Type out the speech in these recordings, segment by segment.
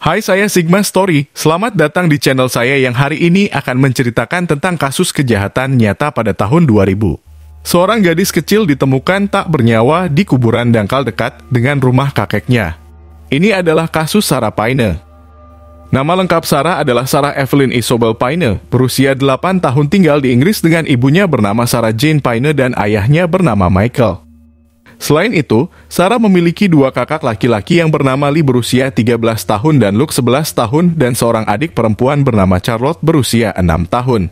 Hai, saya Sigma Story. Selamat datang di channel saya yang hari ini akan menceritakan tentang kasus kejahatan nyata pada tahun 2000. Seorang gadis kecil ditemukan tak bernyawa di kuburan dangkal dekat dengan rumah kakeknya. Ini adalah kasus Sarah Paine. Nama lengkap Sarah adalah Sarah Evelyn Isobel Paine, berusia 8 tahun tinggal di Inggris dengan ibunya bernama Sarah Jane Paine dan ayahnya bernama Michael. Selain itu, Sarah memiliki dua kakak laki-laki yang bernama Lee berusia 13 tahun dan Luke 11 tahun dan seorang adik perempuan bernama Charlotte berusia 6 tahun.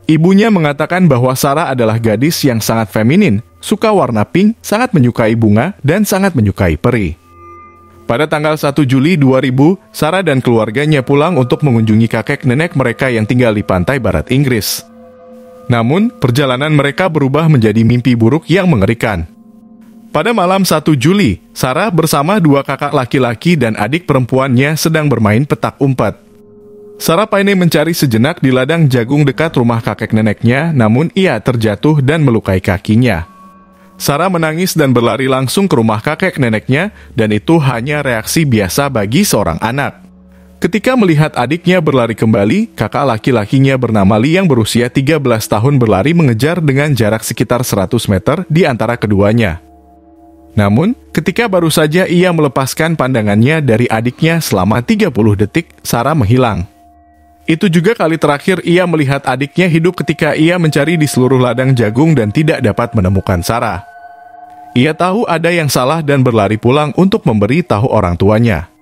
Ibunya mengatakan bahwa Sarah adalah gadis yang sangat feminin, suka warna pink, sangat menyukai bunga, dan sangat menyukai peri. Pada tanggal 1 Juli 2000, Sarah dan keluarganya pulang untuk mengunjungi kakek nenek mereka yang tinggal di pantai barat Inggris. Namun, perjalanan mereka berubah menjadi mimpi buruk yang mengerikan. Pada malam 1 Juli, Sarah bersama dua kakak laki-laki dan adik perempuannya sedang bermain petak umpet. Sarah Paine mencari sejenak di ladang jagung dekat rumah kakek neneknya, namun ia terjatuh dan melukai kakinya. Sarah menangis dan berlari langsung ke rumah kakek neneknya, dan itu hanya reaksi biasa bagi seorang anak. Ketika melihat adiknya berlari kembali, kakak laki-lakinya bernama Lee yang berusia 13 tahun berlari mengejar dengan jarak sekitar 100 meter di antara keduanya. Namun, ketika baru saja ia melepaskan pandangannya dari adiknya selama 30 detik, Sarah menghilang. Itu juga kali terakhir ia melihat adiknya hidup ketika ia mencari di seluruh ladang jagung dan tidak dapat menemukan Sarah. Ia tahu ada yang salah dan berlari pulang untuk memberi tahu orang tuanya.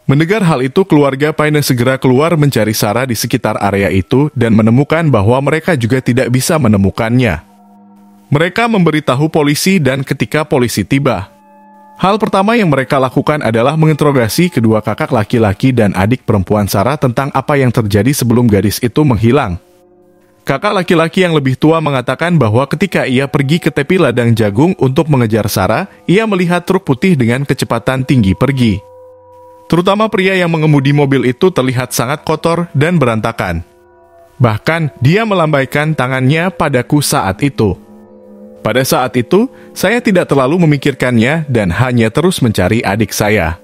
Mendengar hal itu, keluarga Paine segera keluar mencari Sarah di sekitar area itu dan menemukan bahwa mereka juga tidak bisa menemukannya. Mereka memberitahu polisi dan ketika polisi tiba, hal pertama yang mereka lakukan adalah menginterogasi kedua kakak laki-laki dan adik perempuan Sarah tentang apa yang terjadi sebelum gadis itu menghilang. Kakak laki-laki yang lebih tua mengatakan bahwa ketika ia pergi ke tepi ladang jagung untuk mengejar Sarah, ia melihat truk putih dengan kecepatan tinggi pergi. Terutama pria yang mengemudi mobil itu terlihat sangat kotor dan berantakan. Bahkan, dia melambaikan tangannya padaku saat itu. Pada saat itu, saya tidak terlalu memikirkannya dan hanya terus mencari adik saya.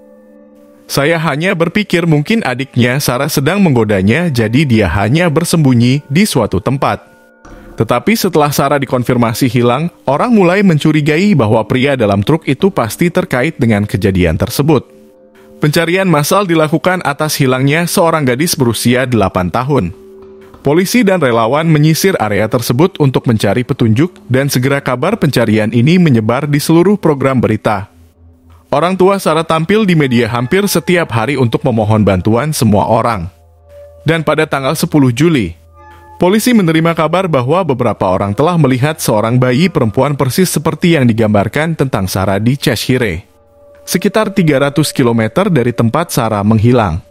Saya hanya berpikir mungkin adiknya Sarah sedang menggodanya, jadi dia hanya bersembunyi di suatu tempat. Tetapi setelah Sarah dikonfirmasi hilang, orang mulai mencurigai bahwa pria dalam truk itu pasti terkait dengan kejadian tersebut. Pencarian massal dilakukan atas hilangnya seorang gadis berusia 8 tahun. Polisi dan relawan menyisir area tersebut untuk mencari petunjuk dan segera kabar pencarian ini menyebar di seluruh program berita. Orang tua Sarah tampil di media hampir setiap hari untuk memohon bantuan semua orang. Dan pada tanggal 10 Juli, polisi menerima kabar bahwa beberapa orang telah melihat seorang bayi perempuan persis seperti yang digambarkan tentang Sarah di Cheshire, sekitar 300 km dari tempat Sarah menghilang.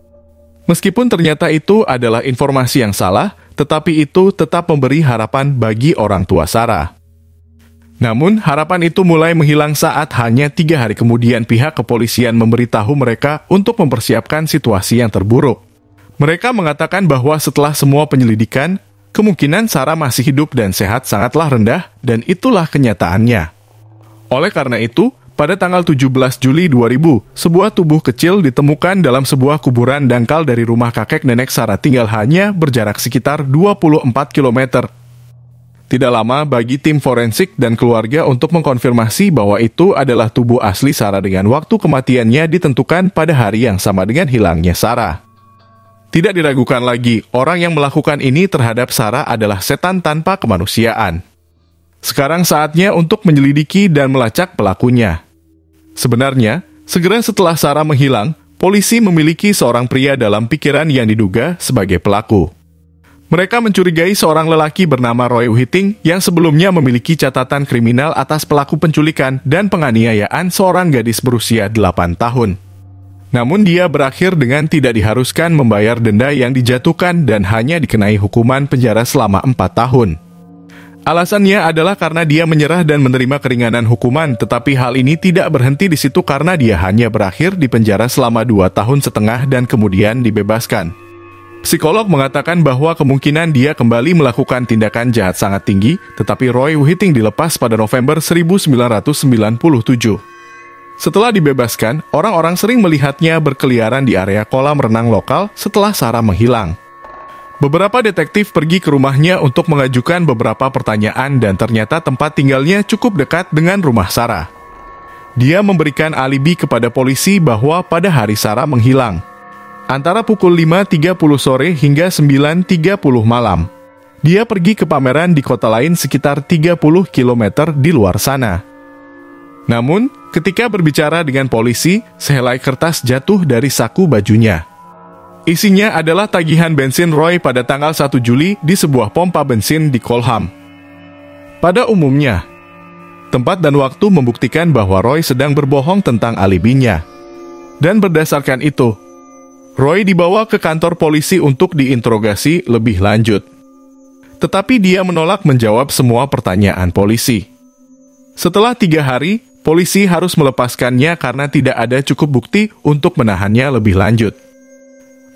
Meskipun ternyata itu adalah informasi yang salah, tetapi itu tetap memberi harapan bagi orang tua Sarah. Namun, harapan itu mulai menghilang saat hanya 3 hari kemudian pihak kepolisian memberitahu mereka untuk mempersiapkan situasi yang terburuk. Mereka mengatakan bahwa setelah semua penyelidikan, kemungkinan Sarah masih hidup dan sehat sangatlah rendah, dan itulah kenyataannya. Oleh karena itu, pada tanggal 17 Juli 2000, sebuah tubuh kecil ditemukan dalam sebuah kuburan dangkal dari rumah kakek nenek Sarah tinggal hanya berjarak sekitar 24 km. Tidak lama bagi tim forensik dan keluarga untuk mengkonfirmasi bahwa itu adalah tubuh asli Sarah dengan waktu kematiannya ditentukan pada hari yang sama dengan hilangnya Sarah. Tidak diragukan lagi, orang yang melakukan ini terhadap Sarah adalah setan tanpa kemanusiaan. Sekarang saatnya untuk menyelidiki dan melacak pelakunya. Sebenarnya, segera setelah Sarah menghilang, polisi memiliki seorang pria dalam pikiran yang diduga sebagai pelaku. Mereka mencurigai seorang lelaki bernama Roy Whiting yang sebelumnya memiliki catatan kriminal atas pelaku penculikan dan penganiayaan seorang gadis berusia 8 tahun. Namun dia berakhir dengan tidak diharuskan membayar denda yang dijatuhkan dan hanya dikenai hukuman penjara selama 4 tahun. Alasannya adalah karena dia menyerah dan menerima keringanan hukuman, tetapi hal ini tidak berhenti di situ karena dia hanya berakhir di penjara selama 2,5 tahun dan kemudian dibebaskan. Psikolog mengatakan bahwa kemungkinan dia kembali melakukan tindakan jahat sangat tinggi, tetapi Roy Whiting dilepas pada November 1997. Setelah dibebaskan, orang-orang sering melihatnya berkeliaran di area kolam renang lokal setelah Sarah menghilang. Beberapa detektif pergi ke rumahnya untuk mengajukan beberapa pertanyaan dan ternyata tempat tinggalnya cukup dekat dengan rumah Sarah. Dia memberikan alibi kepada polisi bahwa pada hari Sarah menghilang, antara pukul 5.30 sore hingga 9.30 malam, dia pergi ke pameran di kota lain sekitar 30 km di luar sana. Namun, ketika berbicara dengan polisi, sehelai kertas jatuh dari saku bajunya. Isinya adalah tagihan bensin Roy pada tanggal 1 Juli di sebuah pompa bensin di Colham. Pada umumnya, tempat dan waktu membuktikan bahwa Roy sedang berbohong tentang alibinya. Dan berdasarkan itu, Roy dibawa ke kantor polisi untuk diinterogasi lebih lanjut. Tetapi dia menolak menjawab semua pertanyaan polisi. Setelah 3 hari, polisi harus melepaskannya karena tidak ada cukup bukti untuk menahannya lebih lanjut.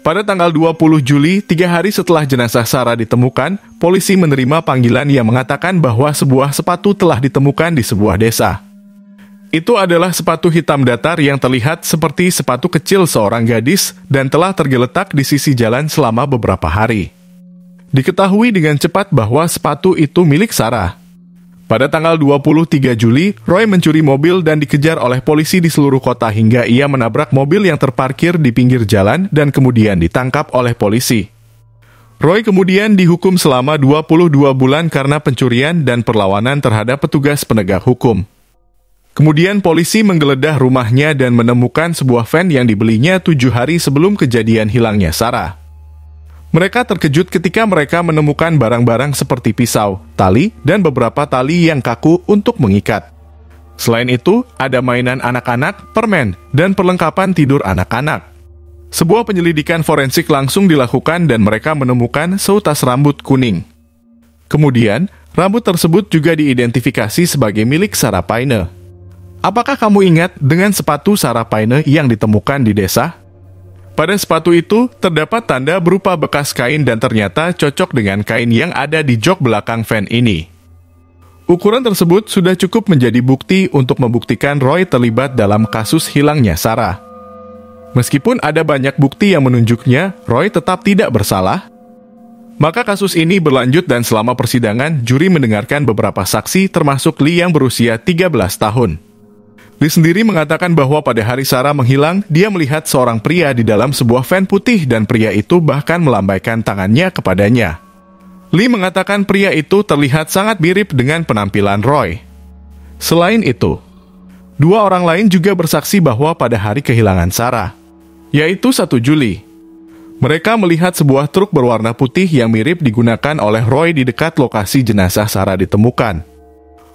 Pada tanggal 20 Juli, 3 hari setelah jenazah Sarah ditemukan, polisi menerima panggilan yang mengatakan bahwa sebuah sepatu telah ditemukan di sebuah desa. Itu adalah sepatu hitam datar yang terlihat seperti sepatu kecil seorang gadis dan telah tergeletak di sisi jalan selama beberapa hari. Diketahui dengan cepat bahwa sepatu itu milik Sarah. Pada tanggal 23 Juli, Roy mencuri mobil dan dikejar oleh polisi di seluruh kota hingga ia menabrak mobil yang terparkir di pinggir jalan dan kemudian ditangkap oleh polisi. Roy kemudian dihukum selama 22 bulan karena pencurian dan perlawanan terhadap petugas penegak hukum. Kemudian polisi menggeledah rumahnya dan menemukan sebuah van yang dibelinya 7 hari sebelum kejadian hilangnya Sarah. Mereka terkejut ketika mereka menemukan barang-barang seperti pisau, tali, dan beberapa tali yang kaku untuk mengikat. Selain itu, ada mainan anak-anak, permen, dan perlengkapan tidur anak-anak. Sebuah penyelidikan forensik langsung dilakukan dan mereka menemukan seutas rambut kuning. Kemudian, rambut tersebut juga diidentifikasi sebagai milik Sarah Paine. Apakah kamu ingat dengan sepatu Sarah Paine yang ditemukan di desa? Pada sepatu itu, terdapat tanda berupa bekas kain dan ternyata cocok dengan kain yang ada di jok belakang van ini. Ukuran tersebut sudah cukup menjadi bukti untuk membuktikan Roy terlibat dalam kasus hilangnya Sarah. Meskipun ada banyak bukti yang menunjuknya Roy tetap tidak bersalah, maka kasus ini berlanjut dan selama persidangan, juri mendengarkan beberapa saksi termasuk Lee yang berusia 13 tahun. Lee sendiri mengatakan bahwa pada hari Sarah menghilang, dia melihat seorang pria di dalam sebuah van putih dan pria itu bahkan melambaikan tangannya kepadanya. Lee mengatakan pria itu terlihat sangat mirip dengan penampilan Roy. Selain itu, 2 orang lain juga bersaksi bahwa pada hari kehilangan Sarah, yaitu 1 Juli, mereka melihat sebuah truk berwarna putih yang mirip digunakan oleh Roy di dekat lokasi jenazah Sarah ditemukan.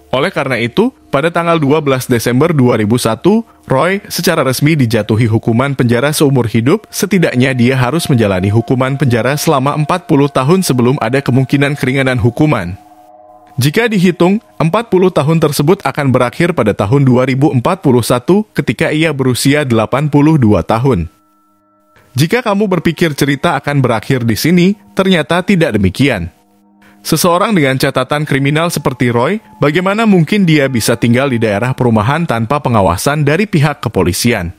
Oleh karena itu, pada tanggal 12 Desember 2001, Roy secara resmi dijatuhi hukuman penjara seumur hidup, setidaknya dia harus menjalani hukuman penjara selama 40 tahun sebelum ada kemungkinan keringanan hukuman. Jika dihitung, 40 tahun tersebut akan berakhir pada tahun 2041 ketika ia berusia 82 tahun. Jika kamu berpikir cerita akan berakhir di sini, ternyata tidak demikian. Seseorang dengan catatan kriminal seperti Roy, bagaimana mungkin dia bisa tinggal di daerah perumahan tanpa pengawasan dari pihak kepolisian?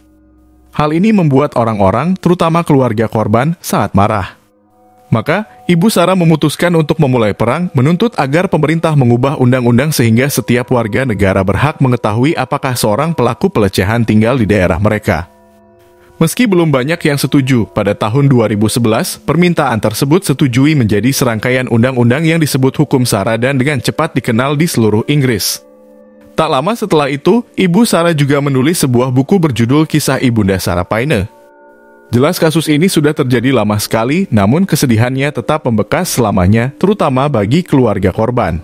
Hal ini membuat orang-orang, terutama keluarga korban, sangat marah. Maka, Ibu Sarah memutuskan untuk memulai perang, menuntut agar pemerintah mengubah undang-undang sehingga setiap warga negara berhak mengetahui apakah seorang pelaku pelecehan tinggal di daerah mereka. Meski belum banyak yang setuju, pada tahun 2011, permintaan tersebut setujui menjadi serangkaian undang-undang yang disebut Hukum Sarah dan dengan cepat dikenal di seluruh Inggris. Tak lama setelah itu, Ibu Sarah juga menulis sebuah buku berjudul Kisah Ibunda Sarah Paine. Jelas kasus ini sudah terjadi lama sekali, namun kesedihannya tetap membekas selamanya, terutama bagi keluarga korban.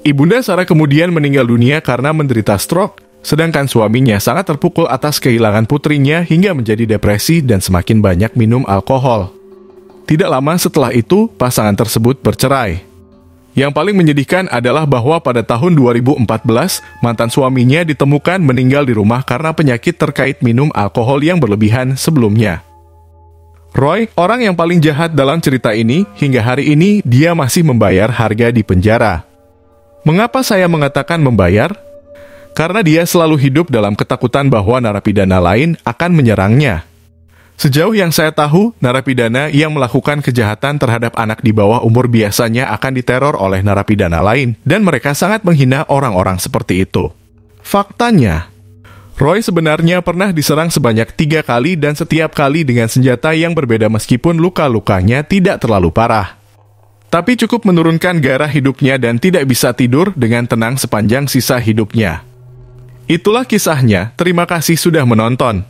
Ibunda Sarah kemudian meninggal dunia karena menderita stroke, sedangkan suaminya sangat terpukul atas kehilangan putrinya hingga menjadi depresi dan semakin banyak minum alkohol. Tidak lama setelah itu, pasangan tersebut bercerai. Yang paling menyedihkan adalah bahwa pada tahun 2014, mantan suaminya ditemukan meninggal di rumah karena penyakit terkait minum alkohol yang berlebihan sebelumnya. Roy, orang yang paling jahat dalam cerita ini, hingga hari ini dia masih membayar harga di penjara. Mengapa saya mengatakan membayar? karena dia selalu hidup dalam ketakutan bahwa narapidana lain akan menyerangnya. Sejauh yang saya tahu, narapidana yang melakukan kejahatan terhadap anak di bawah umur biasanya akan diteror oleh narapidana lain, dan mereka sangat menghina orang-orang seperti itu. Faktanya, Roy sebenarnya pernah diserang sebanyak 3 kali dan setiap kali dengan senjata yang berbeda meskipun luka-lukanya tidak terlalu parah. Tapi cukup menurunkan gairah hidupnya dan tidak bisa tidur dengan tenang sepanjang sisa hidupnya. Itulah kisahnya, terima kasih sudah menonton.